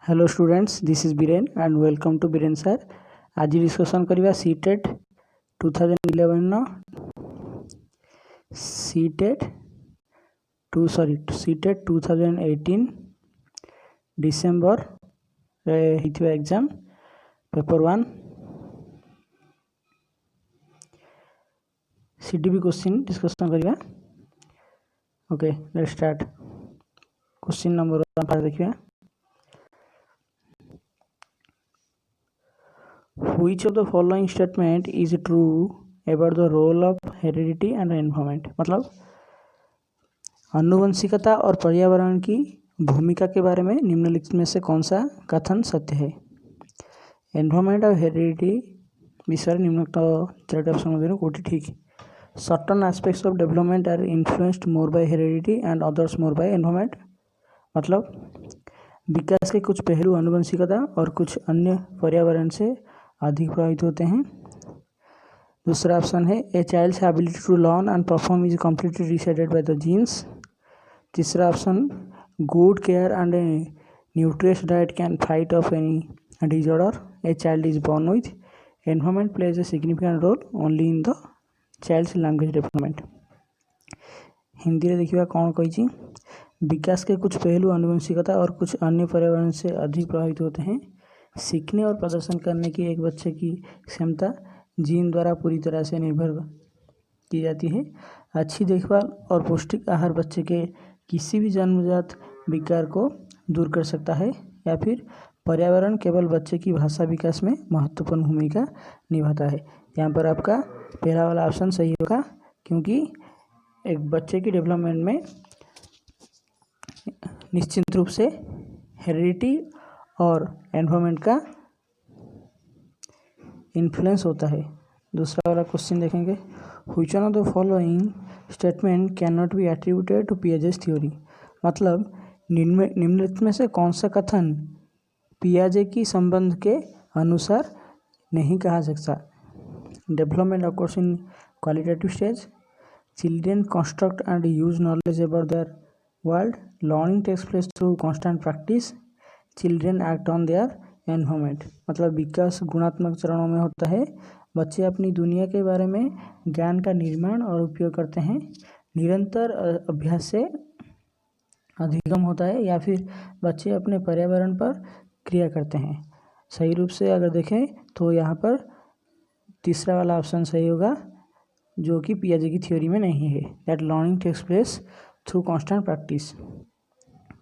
Hello students, this is Biren and welcome to Biren sir. आज discussion करवा CTET 2011 न CTET 2018 December exam paper 1 CDB question discussion करवा। Okay, let's start. Question number 1 देखिए, which of the following statement is true about the role of heredity and environment। मतलब आनुवंशिकता और पर्यावरण की भूमिका के बारे में निम्नलिखित में से कौन सा कथन सत्य है। एनवायरमेंट और हेरिडिटी विषय निम्नलिखित चारोटी ऑप्शन मध्य कोटी ठीक। Certain aspects of development are influenced more by heredity and others more by environment. मतलब विकास के कुछ पहलू आनुवंशिकता और कुछ अन्य पर्यावरण से अधिक प्रभावित होते हैं। दूसरा ऑप्शन है a child's ability to learn and perform is completely decided by the genes. तीसरा option good care and nutritious diet can fight off any disorder a child is born with. Environment plays a significant role only in the child's language development. Hindi में देखिए कौन कही, विकास के कुछ पहलू आनुवंशिकता और कुछ अन्य पर्यावरण से अधिक प्रभावित होते हैं। सीखने और प्रदर्शन करने की एक बच्चे की क्षमता जीन द्वारा पूरी तरह से निर्भर की जाती है। अच्छी देखभाल और पौष्टिक आहार बच्चे के किसी भी जन्मजात विकार को दूर कर सकता है। या फिर पर्यावरण केवल बच्चे की भाषा विकास में महत्वपूर्ण भूमिका निभाता है। यहाँ पर आपका पहला वाला ऑप्शन सही होगा, क्योंकि एक बच्चे की डेवलपमेंट में निश्चित रूप से हेरिडिटी और एनवायरनमेंट का इन्फ्लुएंस होता है। दूसरा वाला क्वेश्चन देखेंगे, which one of the following statement can not be attributed to Piaget's theory. मतलब निम्नलिखित में से कौन सा कथन पियाजे की संबंध के अनुसार नहीं कहा सकता। Development occurs in qualitative stage, children construct and use knowledge about their world, learning takes place through constant practice, children act on their environment. मतलब विकास गुणात्मक चरणों में होता है। बच्चे अपनी दुनिया के बारे में ज्ञान का निर्माण और उपयोग करते हैं। निरंतर अभ्यास से अधिगम होता है, या फिर बच्चे अपने पर्यावरण पर क्रिया करते हैं। सही रूप से अगर देखें तो यहाँ पर तीसरा वाला ऑप्शन सही होगा, जो कि पियाजे की थ्योरी में नहीं है, that learning takes place through constant practice.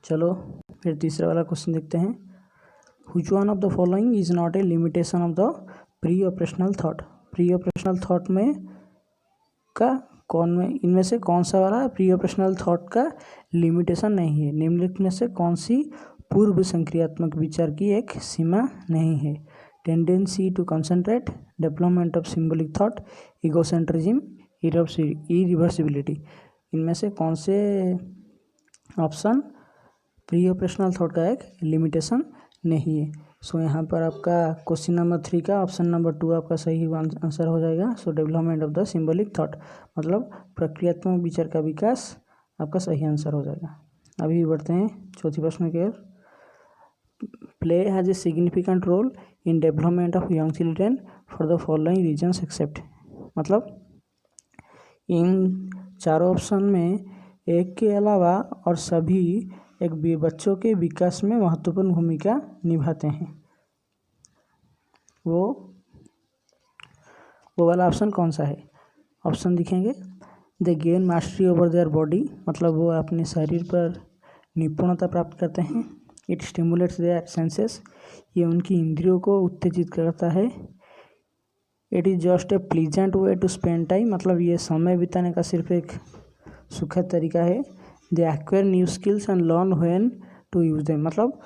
चलो फिर तीसरा वाला क्वेश्चन देखते हैं, which one of the following is not a limitation of the pre operational thought. Pre operational thought में इनमें से कौन सा वाला प्री ऑपरेशनल थॉट का लिमिटेशन नहीं है। निम्नलिखित में से कौन सी पूर्व संक्रियात्मक विचार की एक सीमा नहीं है। Tendency to concentrate, development of symbolic thought, egocentrism, irreversibility. इनमें से कौन से ऑप्शन प्री ऑपरेशनल थॉट का एक लिमिटेशन नहीं है। सो यहाँ पर आपका क्वेश्चन नंबर 3 का ऑप्शन नंबर 2 आपका सही आंसर हो जाएगा। सो development of the symbolic thought, मतलब प्रक्रियात्मक विचार का विकास आपका सही आंसर हो जाएगा। अभी बढ़ते हैं चौथी प्रश्न की ओर। Play has a significant role in development of young children for the following reasons except. मतलब इन चारों ऑप्शन में एक के अलावा और सभी एक बच्चों के विकास में महत्वपूर्ण भूमिका निभाते हैं। वो वाला ऑप्शन कौन सा है। ऑप्शन दिखेंगे, दे gain mastery over their body, मतलब वो अपने शरीर पर निपुणता प्राप्त करते हैं। इट स्टिमुलेट्स देयर सेंसेस, ये उनकी इंद्रियों को उत्तेजित करता है। It is just a pleasant way to spend time, मतलब ये समय बिताने का सिर्फ एक सुखद तरीका है। They acquire new skills and learn when to use them, मतलब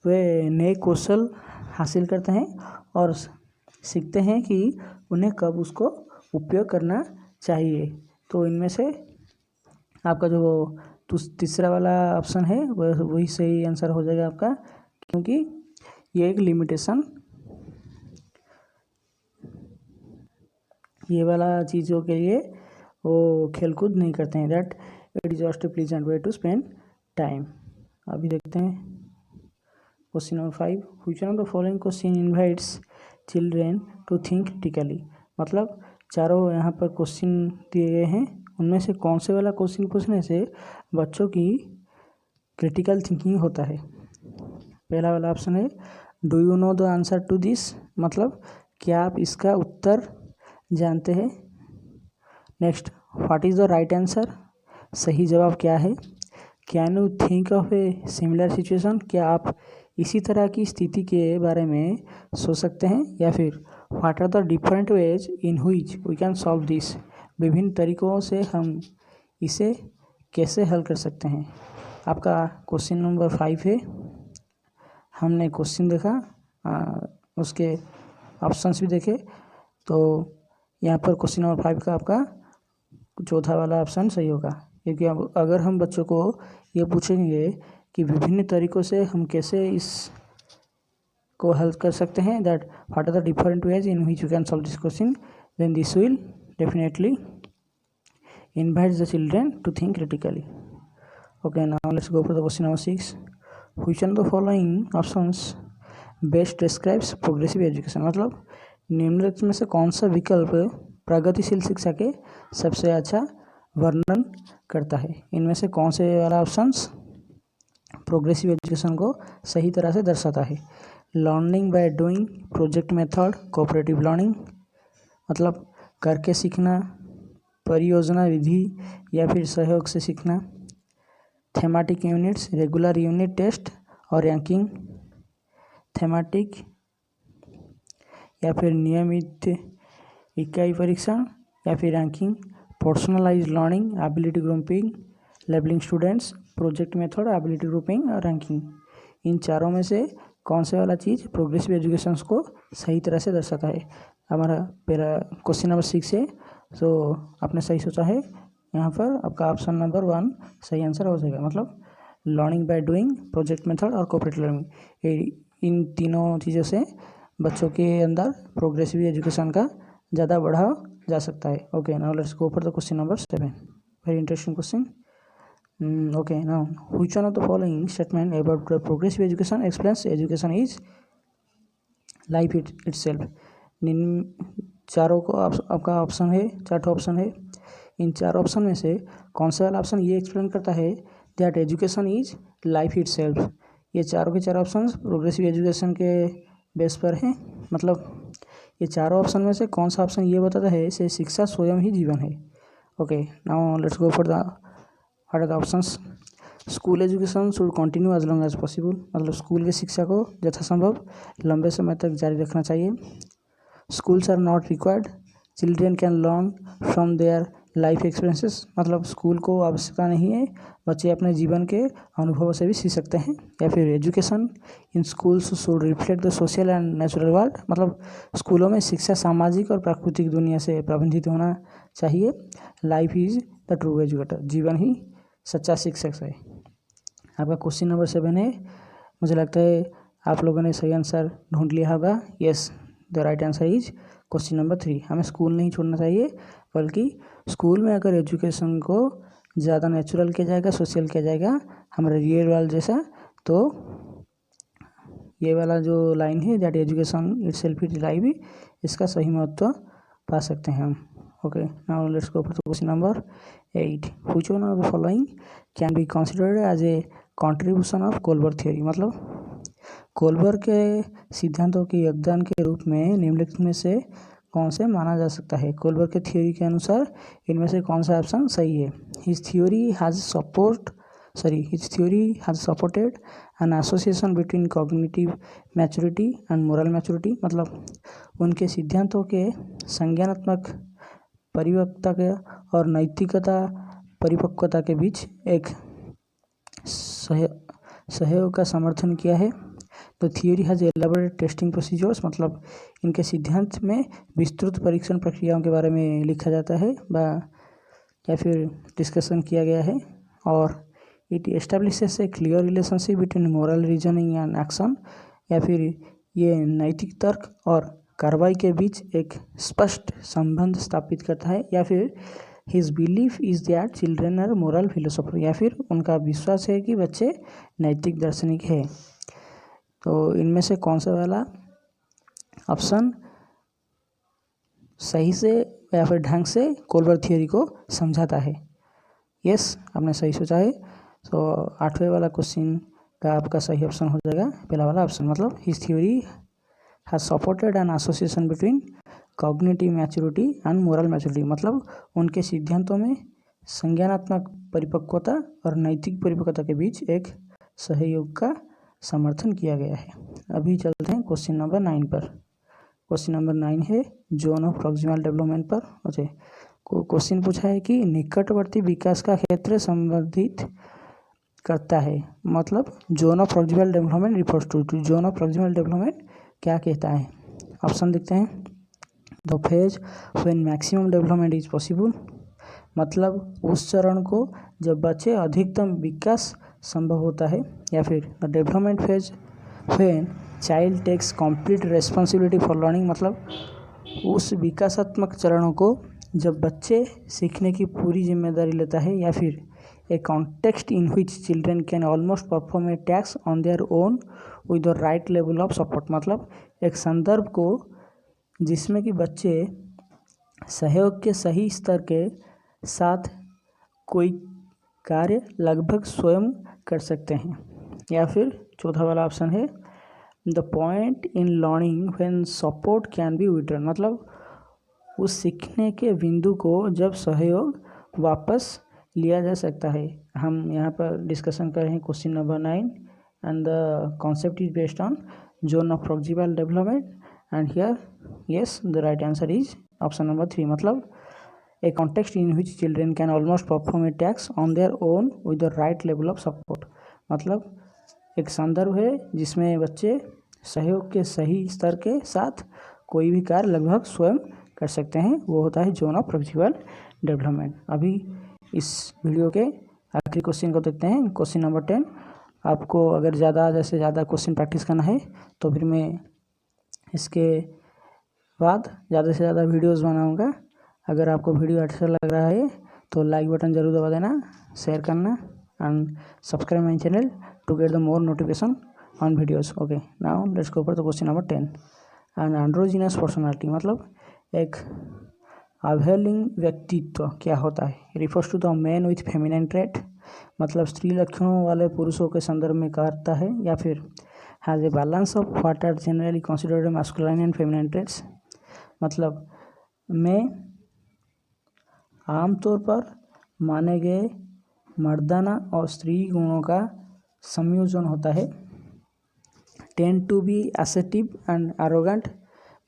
वे नए कौशल हासिल करते हैं और सीखते हैं कि उन्हें कब उसको उपयोग करना चाहिए। तो इनमें से आपका जो तीसरा वाला ऑप्शन है वही सही आंसर हो जाएगा आपका, क्योंकि ये एक लिमिटेशन, ये वाला चीज़ों के लिए वो खेलकूद नहीं करते हैं। That it is just a pleasant way to spend time. अभी देखते हैं question number 5, which one of the following question invites children to think critically. मतलब चारों यहाँ पर क्वेश्चन दिए गए हैं, उनमें से कौन से वाला क्वेश्चन पूछने से बच्चों की क्रिटिकल थिंकिंग होता है। पहला वाला ऑप्शन है do you know the answer to this, मतलब क्या आप इसका उत्तर जानते हैं। Next, what is the right answer, सही जवाब क्या है। Can you think of a similar situation, क्या आप इसी तरह की स्थिति के बारे में सोच सकते हैं। या फिर what are the different ways in which we can solve this, विभिन्न तरीकों से हम इसे कैसे हल कर सकते हैं। आपका क्वेश्चन नंबर 5 है। हमने क्वेश्चन देखा, उसके ऑप्शंस भी देखे, तो यहाँ पर क्वेश्चन नंबर 5 का आपका चौथा वाला ऑप्शन सही होगा। क्योंकि अब अगर हम बच्चों को ये पूछेंगे कि विभिन्न तरीकों से हम कैसे इस को हल कर सकते हैं, that what are the different ways in which you can solve this question, then this will definitely invites the children to think critically. Okay, now let's go for the question number 6. Which one of the following options best describes progressive education, मतलब निम्नलिखित में से कौन सा विकल्प प्रगतिशील शिक्षा के सबसे अच्छा वर्णन करता है। इनमें से कौन से वाला ऑप्शंस प्रोग्रेसिव एजुकेशन को सही तरह से दर्शाता है। Learning by doing, project method, cooperative learning, मतलब करके सीखना, परियोजना विधि या फिर सहयोग से सीखना, थेमाटिक यूनिट्स, रेगुलर यूनिट टेस्ट और रैंकिंग, थेमाटिक या फिर नियमित इकाई परीक्षण या फिर ranking, personalised learning, ability grouping, labelling students, project method, ability grouping और रैंकिंग। इन चारों में से कौन से वाला चीज़ प्रोग्रेसिव एजुकेशन को सही तरह से दर्शाता है। हमारा पहला क्वेश्चन नंबर 6 है, तो आपने सही सोचा है। यहाँ पर आपका ऑप्शन नंबर 1 सही आंसर हो जाएगा, मतलब learning by doing, project method और कोऑपरेटिव लर्निंग, इन तीनों चीज़ों से बच्चों के अंदर प्रोग्रेसिव एजुकेशन का ज़्यादा बढ़ावा जा सकता है। Okay, now let's go for the question number 7, very interesting question. Okay, now which one of the following statement about progressive education explains education is life itself। चारों को आपका ऑप्शन है, 4 ऑप्शन है। इन 4 ऑप्शन में से कौन सा वाला ऑप्शन ये एक्सप्लेन करता है that education is life itself. ये चारों के 4 ऑप्शन प्रोग्रेसिव एजुकेशन के बेस पर हैं। मतलब ये चारों ऑप्शन में से कौन सा ऑप्शन ये बताता है से शिक्षा स्वयं ही जीवन है। Okay, now let's go for the what are the options. School education should continue as long as possible, मतलब स्कूल की शिक्षा को यथासंभव लंबे समय तक जारी रखना चाहिए। Schools are not required, children can learn from their life experiences, मतलब स्कूल को आवश्यकता नहीं है, बच्चे अपने जीवन के अनुभवों से भी सीख सकते हैं। या फिर education in schools should reflect the social and natural world, मतलब स्कूलों में शिक्षा सामाजिक और प्राकृतिक दुनिया से प्रबंधित होना चाहिए। Life is the true educator, जीवन ही सच्चा शिक्षक है। आपका क्वेश्चन नंबर 7 है। मुझे लगता है आप लोगों ने सही आंसर ढूंढ लिया होगा। Yes, the right answer is question number 3। हमें स्कूल नहीं छोड़ना चाहिए, बल्कि स्कूल में अगर एजुकेशन को ज़्यादा नेचुरल किया जाएगा, सोशल किया जाएगा, हमारे रियल वर्ल्ड जैसा, तो ये वाला जो लाइन है that education itself is life, इसका सही महत्व पा सकते हैं हम। Okay, now let's go for the question number 8। Which one of the following can be considered as a contribution of Kohlberg theory, मतलब कोलबर्ग के सिद्धांतों के योगदान के रूप में निम्नलिखित में से कौन से माना जा सकता है। कोलबर्ग के थ्योरी के अनुसार इनमें से कौन सा ऑप्शन सही है। His theory has supported an association between cognitive maturity and moral maturity, मतलब उनके सिद्धांतों के संज्ञानात्मक परिपक्वता के और नैतिकता परिपक्वता के बीच एक सहयोग का समर्थन किया है। तो theory has elaborated testing procedures, मतलब इनके सिद्धांत में विस्तृत परीक्षण प्रक्रियाओं के बारे में लिखा जाता है या फिर डिस्कशन किया गया है। और it establishes A clear relationship between moral reasoning and action, या फिर ये नैतिक तर्क और कार्रवाई के बीच एक स्पष्ट संबंध स्थापित करता है। या फिर his belief is that children are moral philosopher, या फिर उनका विश्वास है कि बच्चे नैतिक दार्शनिक है। तो इनमें से कौन सा वाला ऑप्शन सही से या फिर ढंग से कोलबर्ग थ्योरी को समझाता है? यस, आपने सही सोचा है। तो 8वें वाला क्वेश्चन का आपका सही ऑप्शन हो जाएगा पहला वाला ऑप्शन, मतलब his theory has supported an association between cognitive maturity and moral maturity, मतलब उनके सिद्धांतों में संज्ञानात्मक परिपक्वता और नैतिक परिपक्वता के बीच एक सहयोग का समर्थन किया गया है। अभी चलते हैं क्वेश्चन नंबर 9 पर। क्वेश्चन नंबर 9 है जोन ऑफ प्रॉक्सिमल डेवलपमेंट पर। ओके, क्वेश्चन पूछा है कि निकटवर्ती विकास का क्षेत्र संबंधित करता है, मतलब zone of proximal development refers to zone of proximal development क्या कहता है? ऑप्शन देखते हैं। The phase when maximum development is possible, मतलब उस चरण को जब बच्चे अधिकतम विकास संभव होता है, या फिर the development phase when child takes complete responsibility for learning, मतलब उस विकासात्मक चरणों को जब बच्चे सीखने की पूरी जिम्मेदारी लेता है, या फिर a context in which children can almost perform a task on their own with the right level of support, मतलब एक संदर्भ को जिसमें कि बच्चे सहयोग के सही स्तर के साथ कोई कार्य लगभग स्वयं कर सकते हैं। या फिर चौथा वाला ऑप्शन है the point in learning when support can be withdrawn, मतलब उस सीखने के बिंदु को जब सहयोग वापस लिया जा सकता है। हम यहाँ पर डिस्कशन कर रहे हैं question number 9 and the concept is based on zone of proximal development and here yes the right answer is option number 3, मतलब a context in which children can almost perform a task on their own with the right level of support, मतलब एक संदर्भ है जिसमें बच्चे सहयोग के सही स्तर के साथ कोई भी कार्य लगभग स्वयं कर सकते हैं, वो होता है जोन ऑफ प्रॉक्सिमल डेवलपमेंट। अभी इस वीडियो के आखिरी क्वेश्चन को देखते हैं, क्वेश्चन नंबर 10। आपको अगर ज़्यादा क्वेश्चन प्रैक्टिस करना है तो फिर मैं इसके बाद ज़्यादा से ज़्यादा वीडियोस बनाऊंगा। अगर आपको वीडियो अच्छा लग रहा है तो लाइक बटन जरूर दबा देना, शेयर करना and subscribe my channel to get the more notification on videos. Okay, now let's go for the question number 10। An androgynous personality, मतलब एक अवहेलिंग व्यक्तित्व क्या होता है? Refers to the man with feminine trait, मतलब स्त्री लक्षणों वाले पुरुषों के संदर्भ में करता है, या फिर has a balance of what are generally considered masculine and feminine traits, मतलब में आमतौर पर माने गए मर्दाना और स्त्री गुणों का संयोजन होता है। Tend to be assertive and arrogant,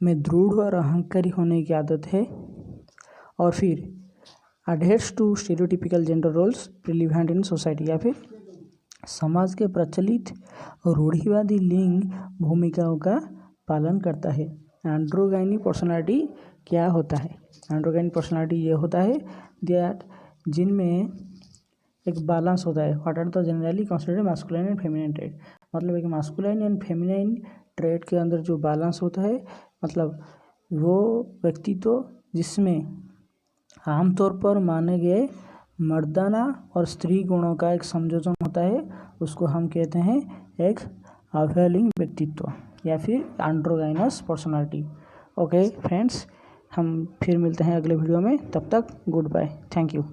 में दृढ़ और अहंकारी होने की आदत है। और फिर adheres to stereotypical gender roles prevalent in society, या फिर समाज के प्रचलित रूढ़िवादी लिंग भूमिकाओं का पालन करता है। एंड्रोगाइनी पर्सनालिटी क्या होता है? एंड्रोगाइनी पर्सनालिटी ये होता है दैट जिनमें एक बैलेंस होता है। What are the generally considered masculine and feminine trait, मतलब एक मास्कुलाइन एंड फेमिनाइन ट्रेट के अंदर जो बैलेंस होता है, मतलब वो व्यक्तित्व जिसमें आमतौर पर माने गए मर्दाना और स्त्री गुणों का एक संयोजन होता है, उसको हम कहते हैं एक अवहेलिंग व्यक्तित्व या फिर एंड्रोगाइनस पर्सनालिटी। ओके फ्रेंड्स, हम फिर मिलते हैं अगले वीडियो में, तब तक गुड बाय, थैंक यू।